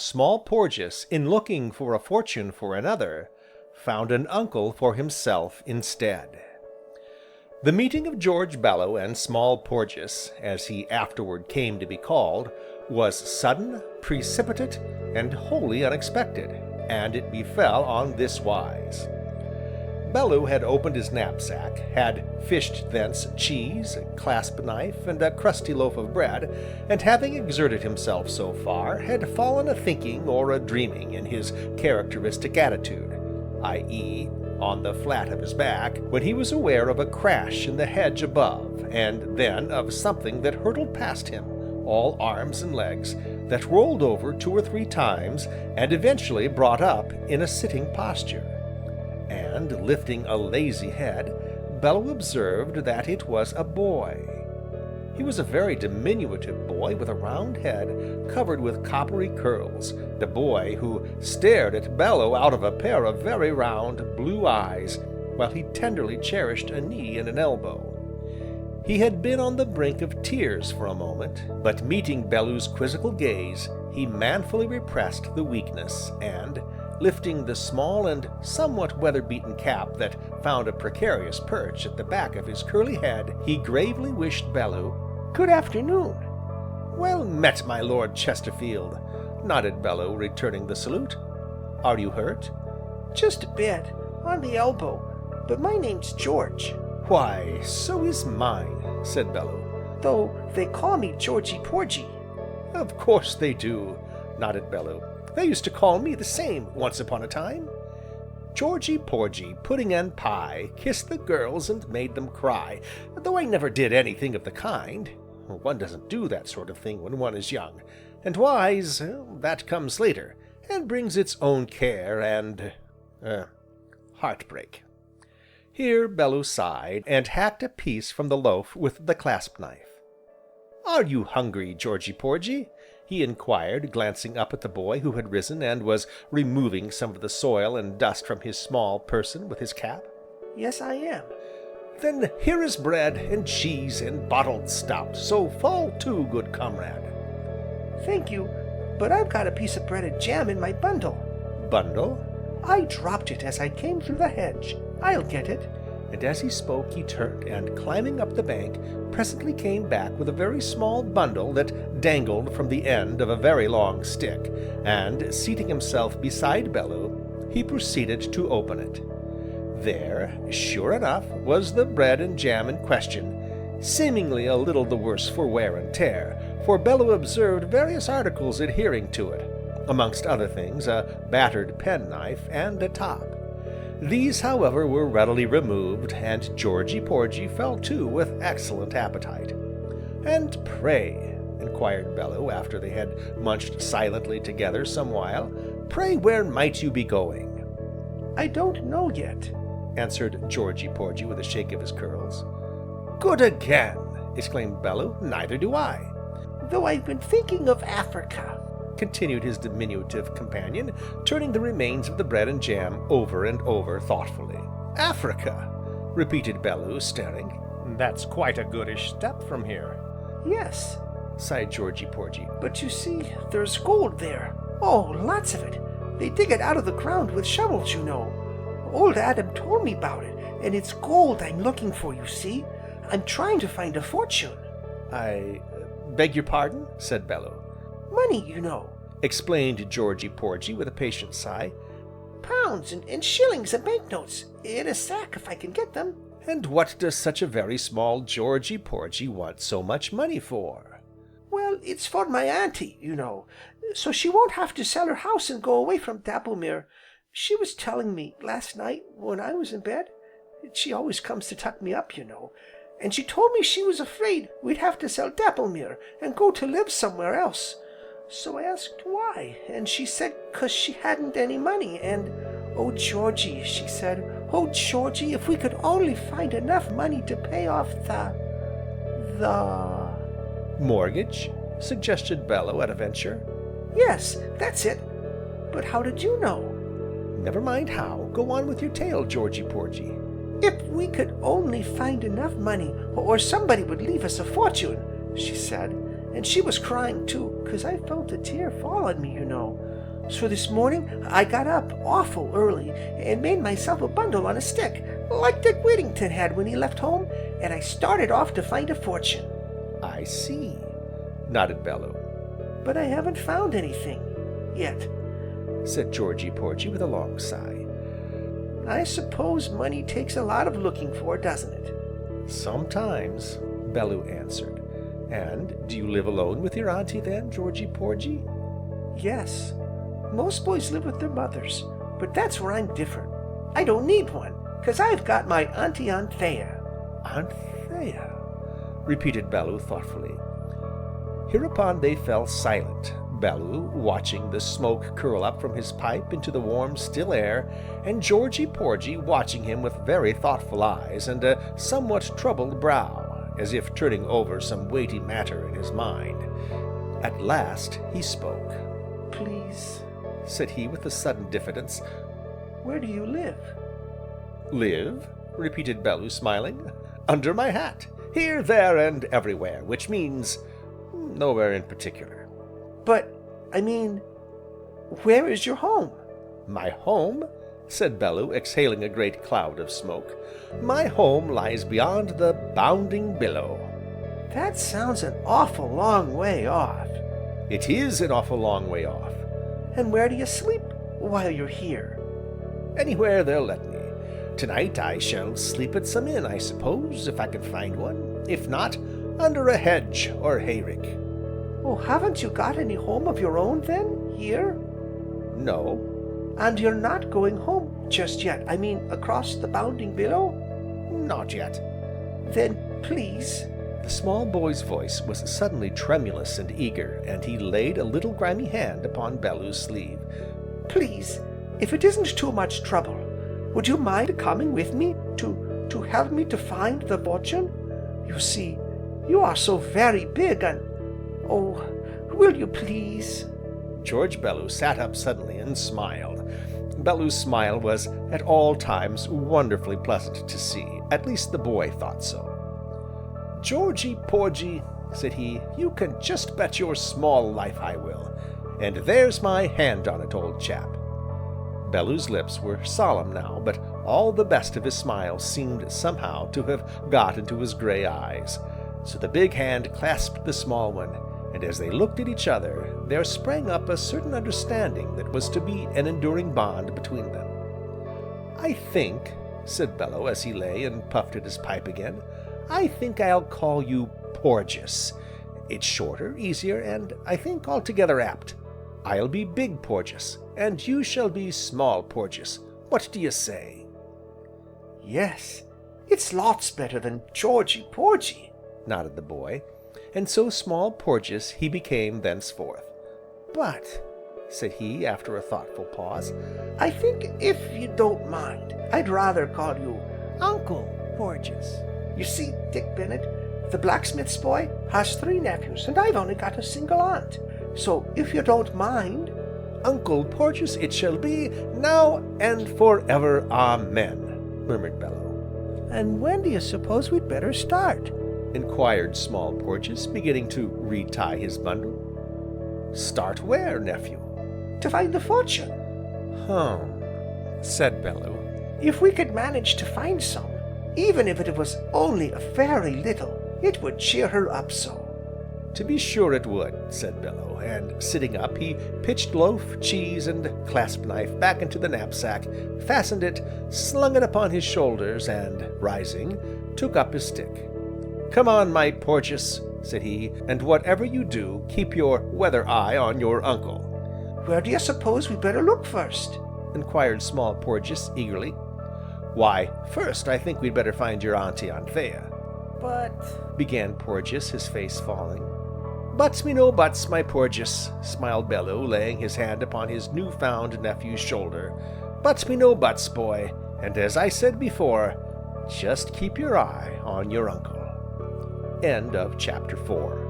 Small Porges, in looking for a fortune for another, found an uncle for himself instead. The meeting of George Bellew and Small Porges, as he afterward came to be called, was sudden, precipitate, and wholly unexpected, and it befell on this wise. Bellew had opened his knapsack, had fished thence cheese, a clasp knife, and a crusty loaf of bread, and having exerted himself so far, had fallen a-thinking or a-dreaming in his characteristic attitude, i.e. on the flat of his back, when he was aware of a crash in the hedge above, and then of something that hurtled past him, all arms and legs, that rolled over 2 or 3 times, and eventually brought up in a sitting posture. And, lifting a lazy head, Bellew observed that it was a boy. He was a very diminutive boy with a round head covered with coppery curls, the boy who stared at Bellew out of a pair of very round, blue eyes, while he tenderly cherished a knee and an elbow. He had been on the brink of tears for a moment, but meeting Bellew's quizzical gaze, he manfully repressed the weakness, and, lifting the small and somewhat weather-beaten cap that found a precarious perch at the back of his curly head, he gravely wished Bellew "Good afternoon." "Well met, my Lord Chesterfield," nodded Bellew, returning the salute. "Are you hurt?" "Just a bit, on the elbow, but my name's George." "Why, so is mine," said Bellew. "Though they call me Georgy Porgy." "Of course they do," nodded Bellew. "They used to call me the same, once upon a time." Georgy Porgy, Pudding and Pie, kissed the girls and made them cry, though I never did anything of the kind. One doesn't do that sort of thing when one is young, and wise, that comes later, and brings its own care and heartbreak. Here Bellew sighed, and hacked a piece from the loaf with the clasp knife. "Are you hungry, Georgy Porgy?" he inquired, glancing up at the boy who had risen and was removing some of the soil and dust from his small person with his cap. "Yes, I am." "Then here is bread, and cheese, and bottled stout, so fall to, good comrade." "Thank you, but I've got a piece of bread and jam in my bundle." "Bundle?" "I dropped it as I came through the hedge. I'll get it." And as he spoke he turned, and climbing up the bank, presently came back with a very small bundle that dangled from the end of a very long stick, and, seating himself beside Bellew, he proceeded to open it. There, sure enough, was the bread and jam in question, seemingly a little the worse for wear and tear, for Bellew observed various articles adhering to it, amongst other things a battered penknife and a top. These, however, were readily removed, and Georgy Porgy fell to with excellent appetite. "And pray," inquired Bellew, after they had munched silently together some while, "pray where might you be going?" "I don't know yet," answered Georgy Porgy with a shake of his curls. "Good again!" exclaimed Bellew, "neither do I." "Though I've been thinking of Africa," continued his diminutive companion, turning the remains of the bread and jam over and over thoughtfully. "Africa!" repeated Bellew, staring. "That's quite a goodish step from here." "Yes," sighed Georgy Porgy. "but you see, there's gold there. Oh, lots of it. They dig it out of the ground with shovels, you know. Old Adam told me about it, and it's gold I'm looking for, you see. I'm trying to find a fortune." "I beg your pardon?" said Bellew. "Money, you know," explained Georgy Porgy with a patient sigh. "Pounds and shillings and banknotes, in a sack if I can get them." "And what does such a very small Georgy Porgy want so much money for?" "Well, it's for my auntie, you know, so she won't have to sell her house and go away from Dapplemere. She was telling me, last night, when I was in bed, she always comes to tuck me up, you know, and she told me she was afraid we'd have to sell Dapplemere, and go to live somewhere else. So I asked why, and she said 'cause she hadn't any money, and, oh Georgy, she said, oh Georgy, if we could only find enough money to pay off the "Mortgage?" suggested Bellew at a venture. "Yes, that's it. But how did you know?" "Never mind how, go on with your tale, Georgy Porgy." "If we could only find enough money, or somebody would leave us a fortune," she said, and she was crying too, 'cause I felt a tear fall on me, you know. So this morning, I got up awful early and made myself a bundle on a stick, like Dick Whittington had when he left home, and I started off to find a fortune. I see, nodded Bellew. But I haven't found anything, yet, said Georgy Porgy with a long sigh. I suppose money takes a lot of looking for, doesn't it? Sometimes, Bellew answered. And do you live alone with your auntie then, Georgy Porgy? Yes. Most boys live with their mothers, but that's where I'm different. I don't need one, 'cause I've got my Auntie Anthea. Anthea, repeated Bellew thoughtfully. Hereupon they fell silent, Bellew watching the smoke curl up from his pipe into the warm, still air, and Georgy Porgy watching him with very thoughtful eyes and a somewhat troubled brow, as if turning over some weighty matter in his mind. At last he spoke. Please, said he with a sudden diffidence. Where do you live? Live? Repeated Bellew, smiling. Under my hat, here, there, and everywhere, which means nowhere in particular. But, I mean, where is your home? My home? Said Bellew, exhaling a great cloud of smoke. My home lies beyond the bounding billow. That sounds an awful long way off. It is an awful long way off. And where do you sleep while you're here? Anywhere they'll let me. Tonight I shall sleep at some inn, I suppose, if I can find one. If not, under a hedge or hayrick. Oh, haven't you got any home of your own, then, here? No. And you're not going home just yet, I mean, across the bounding billow? Not yet. Then, please. The small boy's voice was suddenly tremulous and eager, and he laid a little grimy hand upon Bellew's sleeve. Please, if it isn't too much trouble, would you mind coming with me to help me to find the fortune? You see, you are so very big and... oh, will you please? George Bellew sat up suddenly and smiled. Bellew's smile was at all times wonderfully pleasant to see, at least the boy thought so. Georgy Porgy, said he, you can just bet your small life I will, and there's my hand on it, old chap. Bellew's lips were solemn now, but all the best of his smile seemed somehow to have got into his grey eyes, so the big hand clasped the small one, and as they looked at each other, there sprang up a certain understanding that was to be an enduring bond between them. I think, said Bellew as he lay and puffed at his pipe again, I think I'll call you Porges. It's shorter, easier, and I think altogether apt. I'll be Big Porges, and you shall be Small Porges. What do you say? Yes, it's lots better than Georgy Porgy, nodded the boy, and so Small Porges he became thenceforth. But, said he, after a thoughtful pause, I think, if you don't mind, I'd rather call you Uncle Porges. You see, Dick Bennet, the blacksmith's boy, has 3 nephews, and I've only got a single aunt. So, if you don't mind... Uncle Porges it shall be, now and forever, amen, murmured Bellew. And when do you suppose we'd better start? Inquired Small Porges, beginning to retie his bundle. Start where, nephew? To find the fortune. Said Bellew. If we could manage to find some, even if it was only a very little, it would cheer her up so. To be sure it would, said Bellew, and sitting up, he pitched loaf, cheese, and clasp knife back into the knapsack, fastened it, slung it upon his shoulders, and, rising, took up his stick. Come on, my Porges, said he, and whatever you do, keep your weather eye on your uncle. Where do you suppose we'd better look first? Inquired Small Porges eagerly. Why, first I think we'd better find your Auntie Anthea. But... began Porges, his face falling. Buts me no buts, my Porges, smiled Bellew, laying his hand upon his new-found nephew's shoulder. Buts me no buts, boy, and as I said before, just keep your eye on your uncle. End of chapter 4.